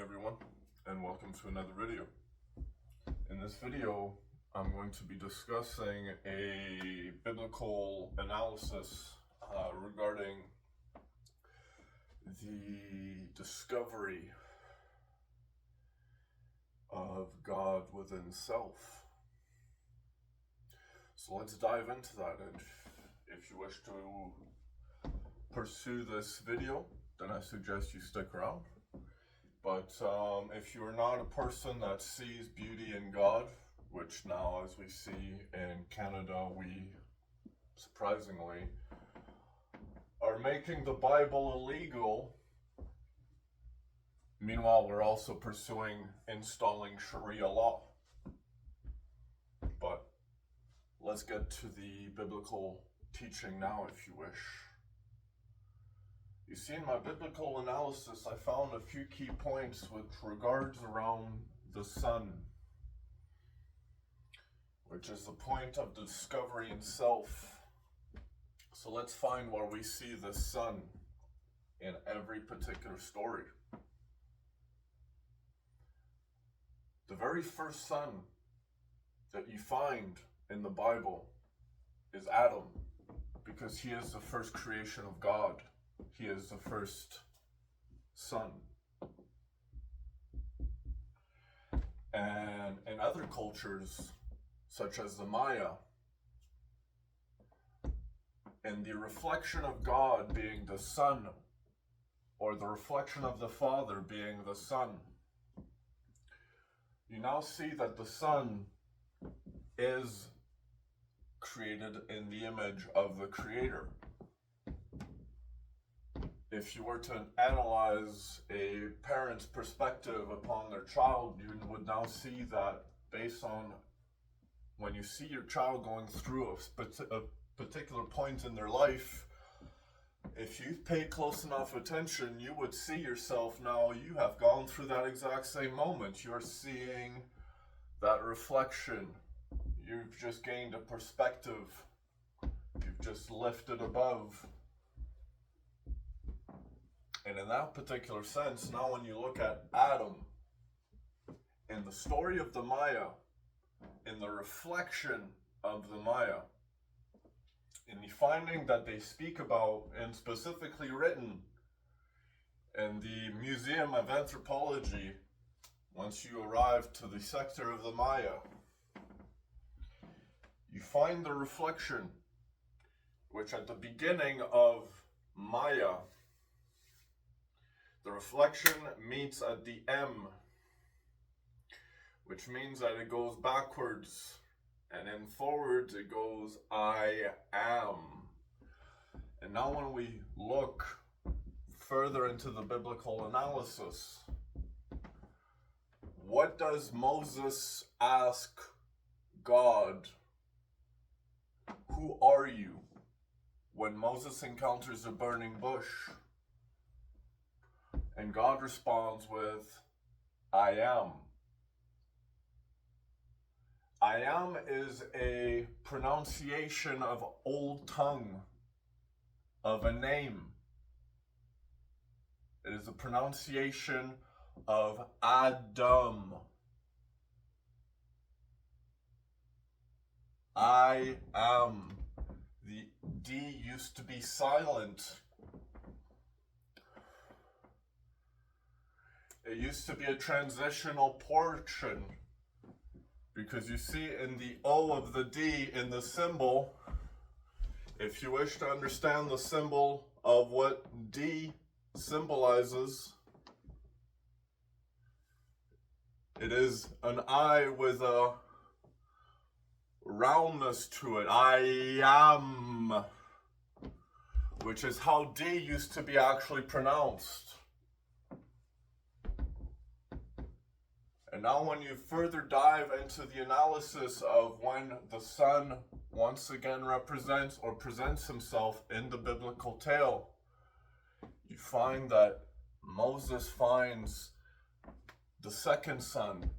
everyone, and welcome to another video. In this video, I'm going to be discussing a biblical analysis regarding the discovery of God within self. So let's dive into that, and if you wish to pursue this video, then I suggest you stick around. But if you're not a person that sees beauty in God, which now, as we see in Canada, we surprisingly are making the Bible illegal. Meanwhile, we're also pursuing installing Sharia law. But let's get to the biblical teaching now, if you wish. You see, in my biblical analysis, I found a few key points with regards around the sun, which is the point of discovery in self. So let's find where we see the sun in every particular story. The very first son that you find in the Bible is Adam, because he is the first creation of God. He is the first son. And in other cultures, such as the Maya, and the reflection of God being the sun, or the reflection of the Father being the Son, you now see that the sun is created in the image of the Creator. If you were to analyze a parent's perspective upon their child, you would now see that based on when you see your child going through a particular point in their life, if you pay close enough attention, you would see yourself now, you have gone through that exact same moment. You're seeing that reflection. You've just gained a perspective. You've just lifted above. And in that particular sense, now when you look at Adam, in the story of the Maya, in the reflection of the Maya, in the finding that they speak about and specifically written in the Museum of Anthropology, once you arrive to the sector of the Maya, you find the reflection, which at the beginning of Maya, the reflection meets at the M, which means that it goes backwards, and then forwards it goes I am. And now when we look further into the biblical analysis, what does Moses ask God? Who are you? When Moses encounters a burning bush, and God responds with, I am. I am is a pronunciation of old tongue of a name. It is a pronunciation of Adam. I am. The D used to be silent. It used to be a transitional portion, because you see in the O of the D in the symbol, if you wish to understand the symbol of what D symbolizes, it is an I with a roundness to it. I am, which is how D used to be actually pronounced. And now when you further dive into the analysis of when the sun once again represents or presents himself in the biblical tale, you find that Moses finds the second son.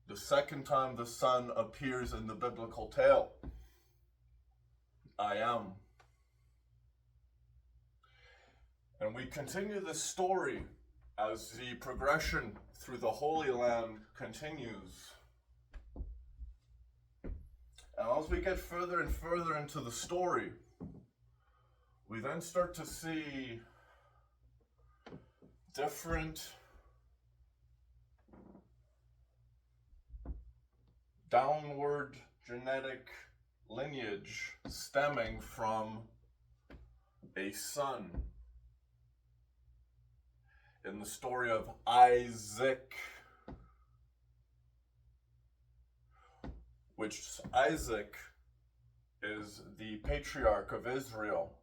The second time the sun appears in the biblical tale. I am. And we continue this story as the progression through the Holy Land continues. And as we get further and further into the story, we then start to see different downward genetic lineage stemming from a son. In the story of Isaac, which Isaac is the patriarch of Israel,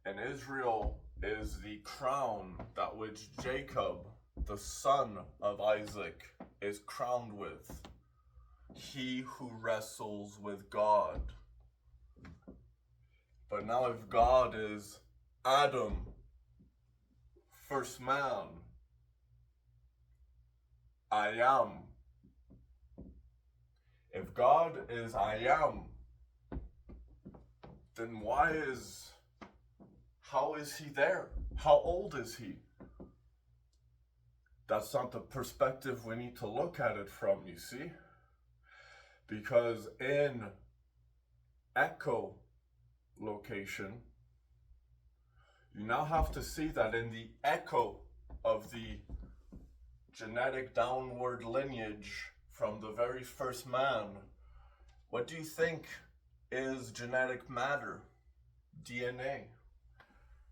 and Israel is the crown that which Jacob, the son of Isaac, is crowned with. He who wrestles with God. But now if God is Adam, first man, Ayam. If God is Ayam, then how is he there? How old is he? That's not the perspective we need to look at it from, you see? Because in echo location, you now have to see that in the echo of the genetic downward lineage from the very first man, what do you think is genetic matter? DNA.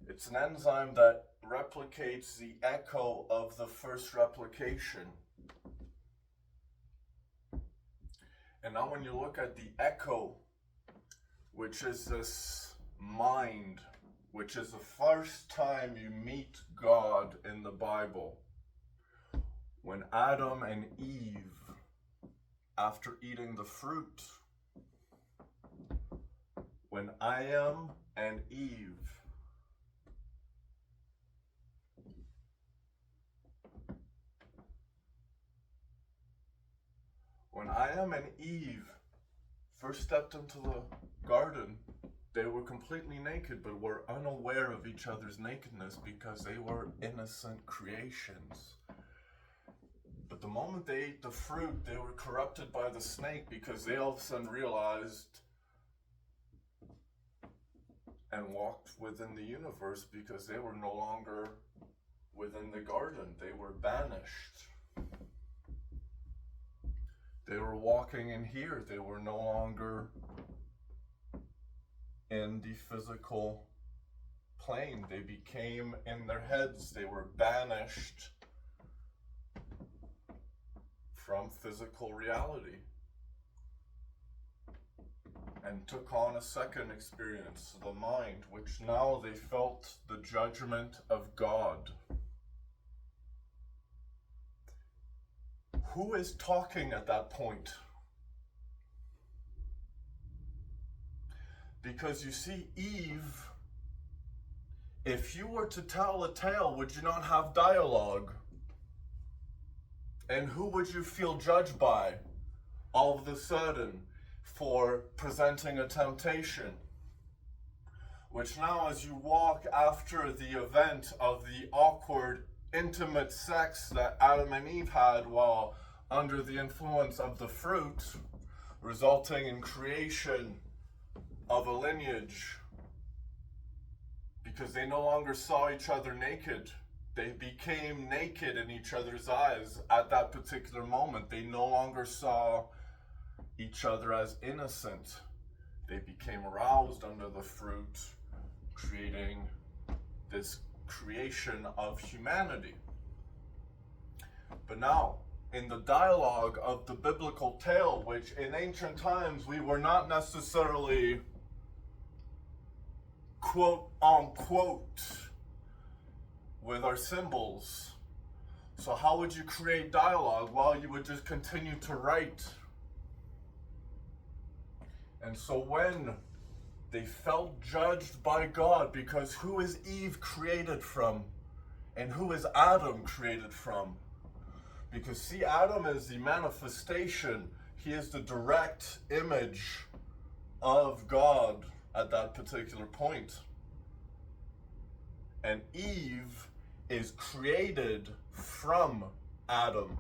It's an enzyme that replicates the echo of the first replication. And now when you look at the echo, which is this mind, which is the first time you meet God in the Bible, when Adam and Eve, after eating the fruit, when Ayam and Eve first stepped into the garden, they were completely naked, but were unaware of each other's nakedness because they were innocent creations. But the moment they ate the fruit, they were corrupted by the snake because they all of a sudden realized and walked within the universe because they were no longer within the garden. They were banished. They were walking in here. They were no longer in the physical plane. They became in their heads. They were banished from physical reality and took on a second experience, the mind, which now they felt the judgment of God. Who is talking at that point? Because you see, Eve, if you were to tell a tale, would you not have dialogue? And who would you feel judged by all of a sudden for presenting a temptation? Which now, as you walk after the event of the awkward, intimate sex that Adam and Eve had while under the influence of the fruit, resulting in creation of a lineage, because they no longer saw each other naked. They became naked in each other's eyes at that particular moment. They no longer saw each other as innocent. They became aroused under the fruit, creating this creation of humanity. But now, in the dialogue of the biblical tale, which in ancient times we were not necessarily quote unquote with our symbols. So how would you create dialogue? Well, you would just continue to write. And so when they felt judged by God, because who is Eve created from? And who is Adam created from? Because see, Adam is the manifestation. He is the direct image of God at that particular point. And Eve is created from Adam,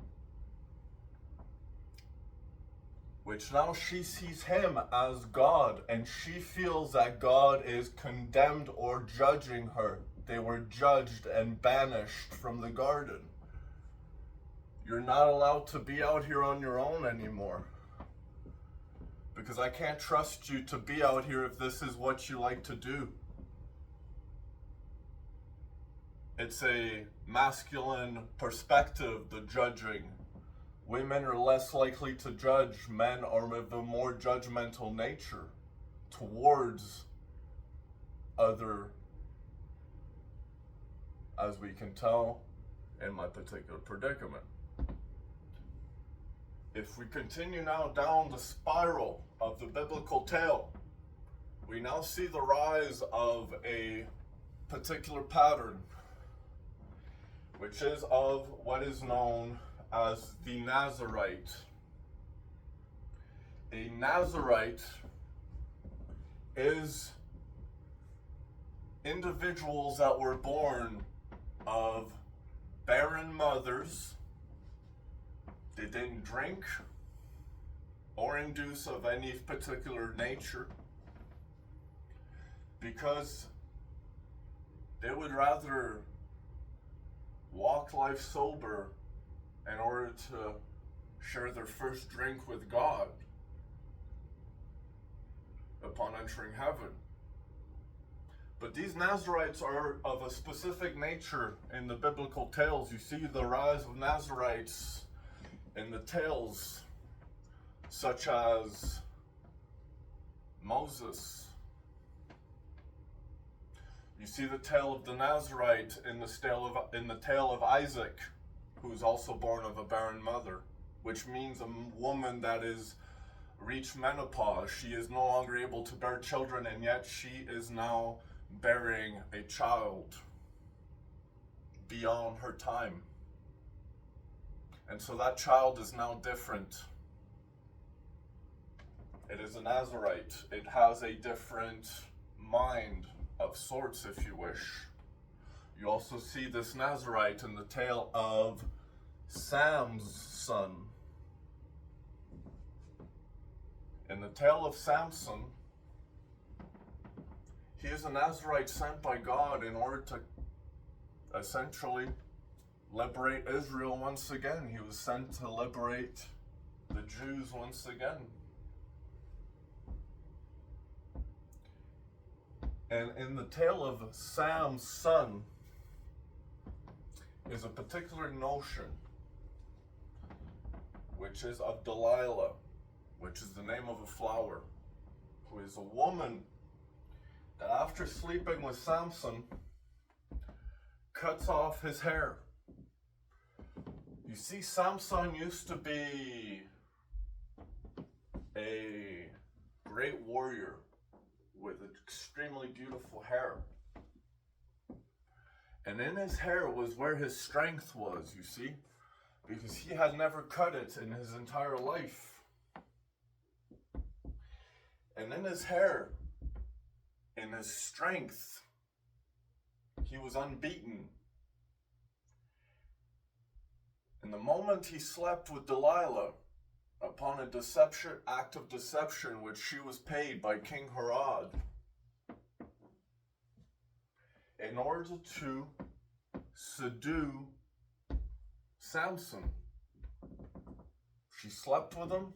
which now she sees him as God, and she feels that God is condemned or judging her. They were judged and banished from the garden. You're not allowed to be out here on your own anymore, because I can't trust you to be out here if this is what you like to do. It's a masculine perspective, the judging. Women are less likely to judge. Men are of a more judgmental nature towards other, as we can tell in my particular predicament. If we continue now down the spiral of the biblical tale, we now see the rise of a particular pattern, which is of what is known as the Nazarite. A Nazarite is individuals that were born of barren mothers. They didn't drink or induce of any particular nature, because they would rather walk life sober in order to share their first drink with God upon entering heaven. But these Nazarites are of a specific nature in the biblical tales. You see the rise of Nazarites in the tales, such as Moses. You see the tale of the Nazarite in the tale of Isaac, who is also born of a barren mother, which means a woman that is reached menopause. She is no longer able to bear children, and yet she is now bearing a child beyond her time. And so that child is now different. It is a Nazarite. It has a different mind of sorts, if you wish. You also see this Nazarite in the tale of Sam's son. In the tale of Samson, he is a Nazarite sent by God in order to essentially liberate Israel once again. He was sent to liberate the Jews once again. And in the tale of Sam's son is a particular notion, which is of Delilah, which is the name of a flower, who is a woman that after sleeping with Samson cuts off his hair. You see, Samson used to be a great warrior with extremely beautiful hair. And in his hair was where his strength was, you see, because he had never cut it in his entire life. And in his hair, in his strength, he was unbeaten. And the moment he slept with Delilah, upon a act of deception which she was paid by King Herod, in order to subdue Samson, she slept with him,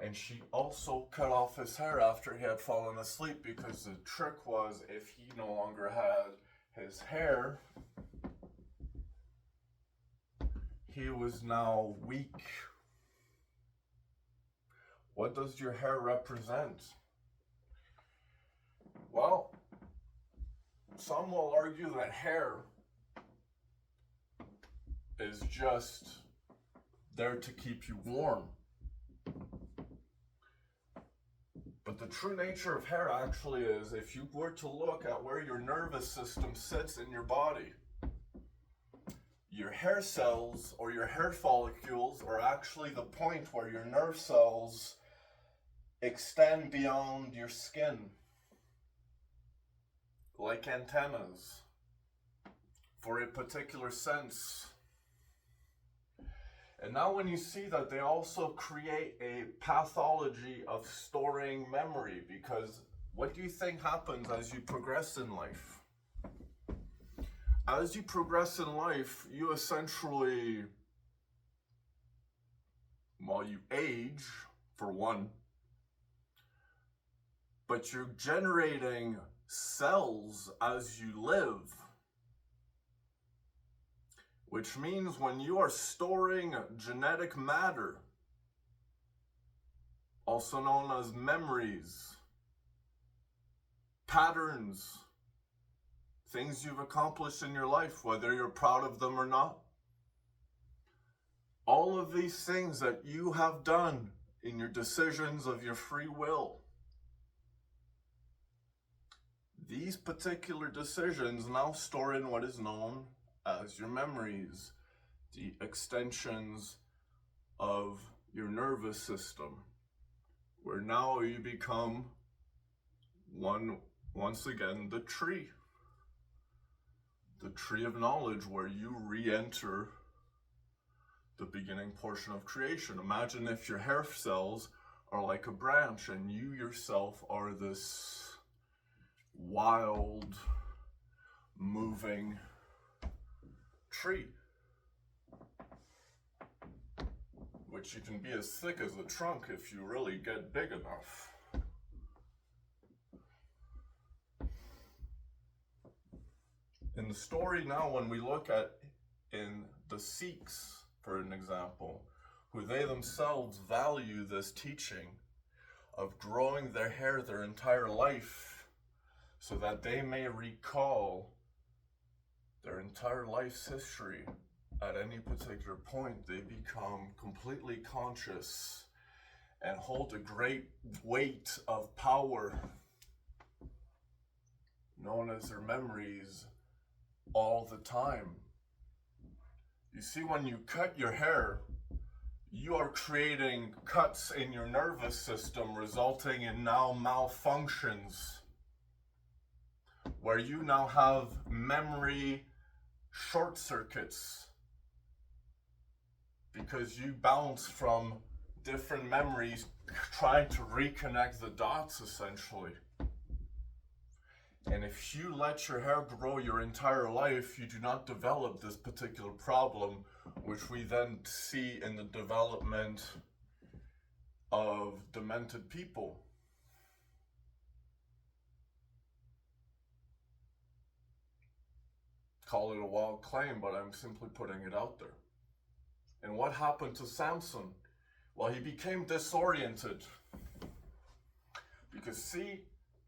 and she also cut off his hair after he had fallen asleep, because the trick was, if he no longer had his hair, he was now weak. What does your hair represent? Well, some will argue that hair is just there to keep you warm. But the true nature of hair actually is, if you were to look at where your nervous system sits in your body, your hair cells or your hair follicles are actually the point where your nerve cells extend beyond your skin, like antennas. for a particular sense. And now when you see that, they also create a pathology of storing memory, because what do you think happens as you progress in life? As you progress in life, you essentially, well, you age, for one, but you're generating cells as you live. Which means when you are storing genetic matter, also known as memories, patterns, things you've accomplished in your life, whether you're proud of them or not, all of these things that you have done in your decisions of your free will, these particular decisions now store in what is known as your memories, the extensions of your nervous system, where now you become once again the tree of knowledge, where you re-enter the beginning portion of creation. Imagine if your hair cells are like a branch and you yourself are this wild, moving tree, which you can be as thick as a trunk if you really get big enough. In the story now, when we look at in the Sikhs, for an example, who they themselves value this teaching of growing their hair their entire life so that they may recall their entire life's history. At any particular point, they become completely conscious and hold a great weight of power known as their memories all the time. You see, when you cut your hair, you are creating cuts in your nervous system, resulting in now malfunctions, where you now have memory short circuits, because you bounce from different memories trying to reconnect the dots, essentially. And if you let your hair grow your entire life, you do not develop this particular problem, which we then see in the development of demented people. Call it a wild claim, but I'm simply putting it out there. And what happened to Samson? Well, he became disoriented. Because see,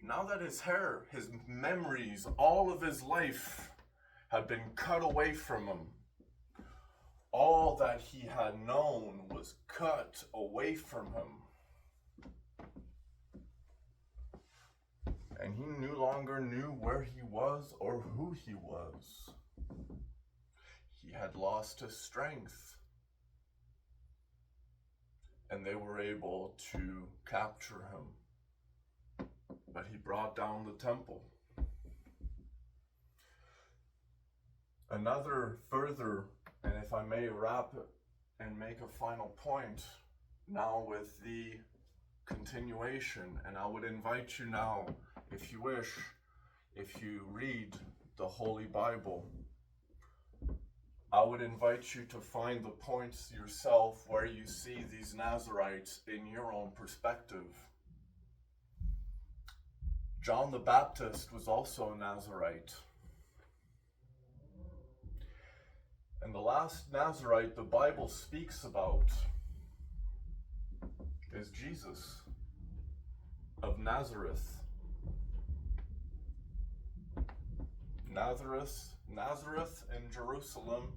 now that his hair, his memories, all of his life had been cut away from him. All that he had known was cut away from him. And he no longer knew where he was or who he was. He had lost his strength. And they were able to capture him. But he brought down the temple. Another further, and if I may wrap and make a final point now with the continuation, and I would invite you now, if you wish, if you read the Holy Bible, I would invite you to find the points yourself where you see these Nazarites in your own perspective. John the Baptist was also a Nazarite. And the last Nazarite the Bible speaks about is Jesus of Nazareth. Nazareth in Jerusalem,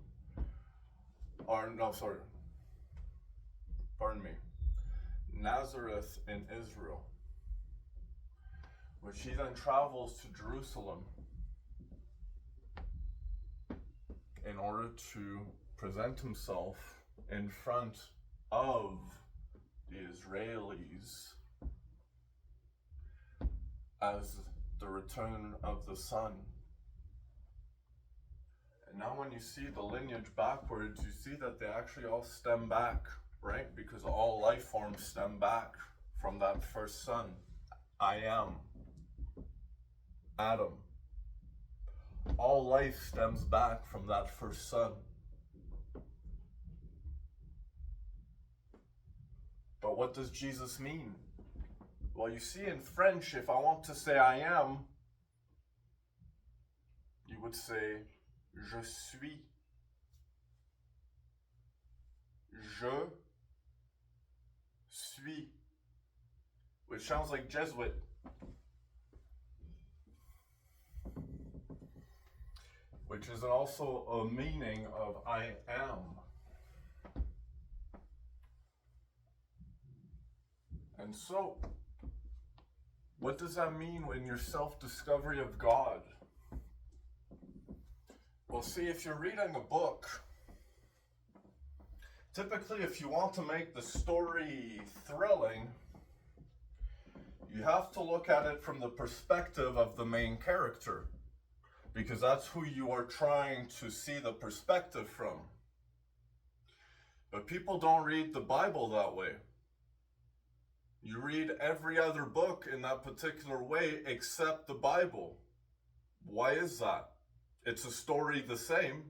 Nazareth in Israel, which he then travels to Jerusalem in order to present himself in front of the Israelis as the return of the Son. And now when you see the lineage backwards, you see that they actually all stem back, right? Because all life forms stem back from that first son, Ayam, Adam. All life stems back from that first son. But what does Jesus mean? Well, you see, in French, if I want to say I am, you would say je suis. Je suis. Which sounds like Jesuit. Which is also a meaning of I am. And so, what does that mean in your self-discovery of God? Well, see, if you're reading a book, typically if you want to make the story thrilling, you have to look at it from the perspective of the main character, because that's who you are trying to see the perspective from. But people don't read the Bible that way. You read every other book in that particular way except the Bible. Why is that? It's a story the same.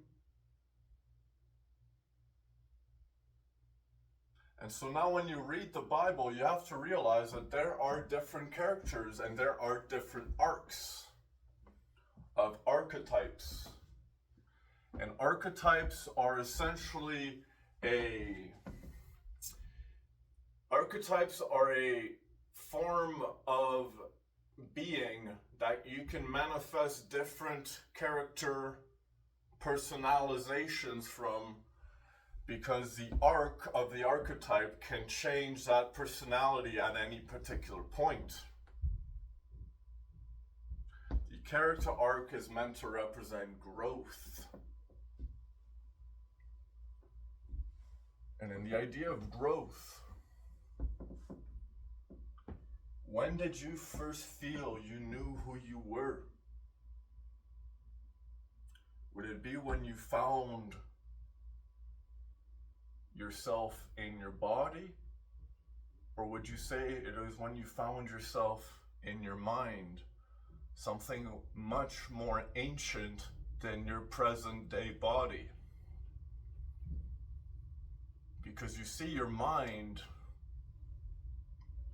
And so now when you read the Bible, you have to realize that there are different characters and there are different arcs of archetypes. And archetypes are essentially Archetypes are a form of being that you can manifest different character personalizations from, because the arc of the archetype can change that personality at any particular point. The character arc is meant to represent growth. And in the idea of growth, when did you first feel you knew who you were? Would it be when you found yourself in your body? Or would you say it was when you found yourself in your mind? Something much more ancient than your present day body. Because you see, your mind,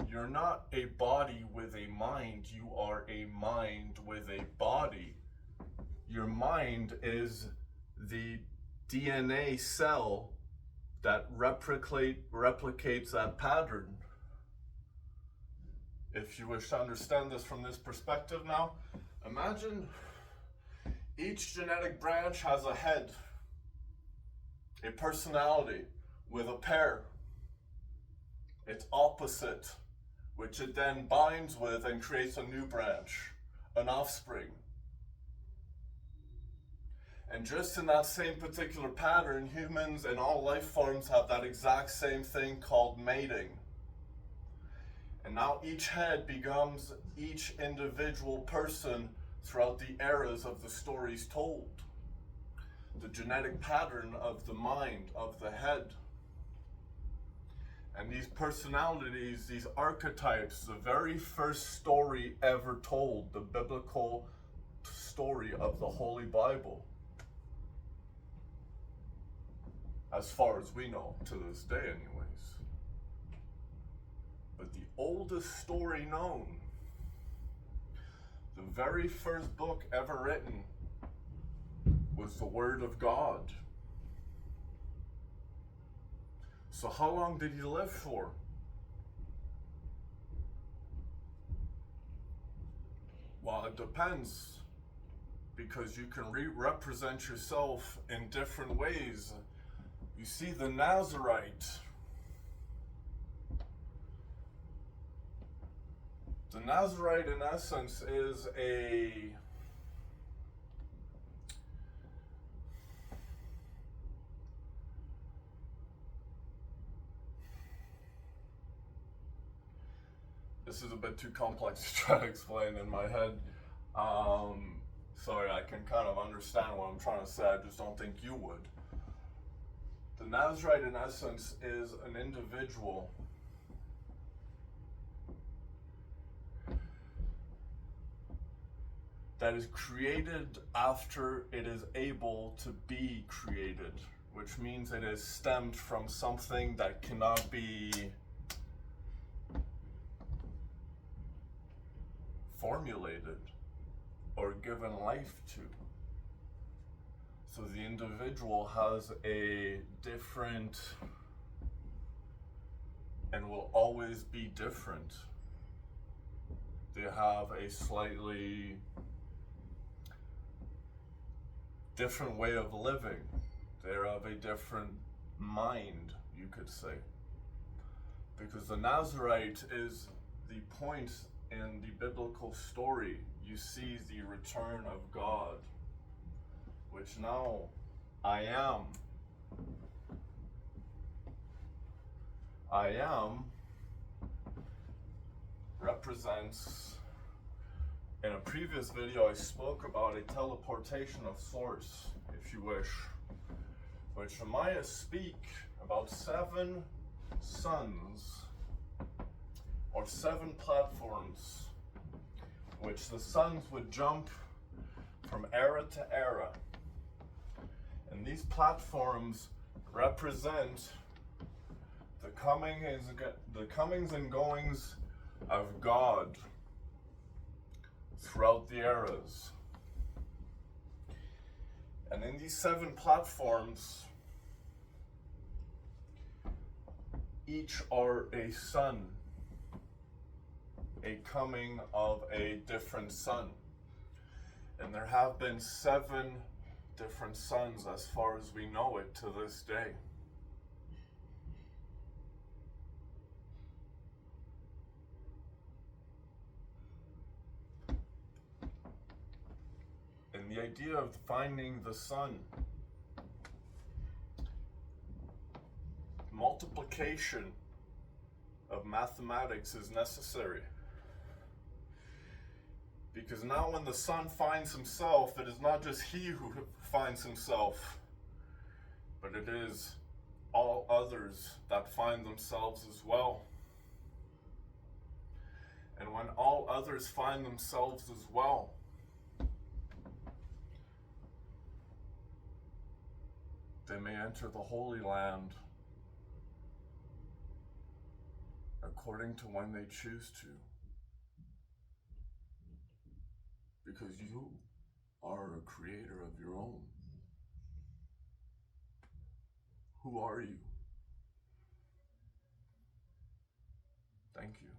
you're not a body with a mind, you are a mind with a body. Your mind is the DNA cell that replicates that pattern. If you wish to understand this from this perspective now, imagine each genetic branch has a head, a personality with a pair, its opposite, which it then binds with and creates a new branch, an offspring. And just in that same particular pattern, humans and all life forms have that exact same thing called mating. And now each head becomes each individual person throughout the eras of the stories told. The genetic pattern of the mind, of the head. And these personalities, these archetypes, the very first story ever told, the biblical story of the Holy Bible, as far as we know, to this day anyways. But the oldest story known, the very first book ever written, was the Word of God. So how long did he live for? Well, it depends, because you can represent yourself in different ways. You see, the Nazarite, in essence is this is a bit too complex to try to explain in my head. Sorry, I can kind of understand what I'm trying to say, I just don't think you would. The Nazarite, in essence, is an individual that is created after it is able to be created, which means it is stemmed from something that cannot be formulated or given life to. So the individual has a different and will always be different. They have a slightly different way of living. They're of a different mind, you could say. Because the Nazarite is the point in the biblical story. You see the return of God, which now Ayam represents. In a previous video, I spoke about a teleportation of sorts, if you wish, which Maya speak about 7 suns or 7 platforms, which the suns would jump from era to era. And these platforms represent the comings and goings of God throughout the eras. And in these 7 platforms, each are a sun, a coming of a different sun. And there have been 7 different suns as far as we know it to this day. And the idea of finding the sun, multiplication of mathematics is necessary. Because now when the sun finds himself, it is not just he who finds himself, but it is all others that find themselves as well. And when all others find themselves as well, they may enter the Holy Land according to when they choose to. Because you are a creator of your own. Who are you? Thank you.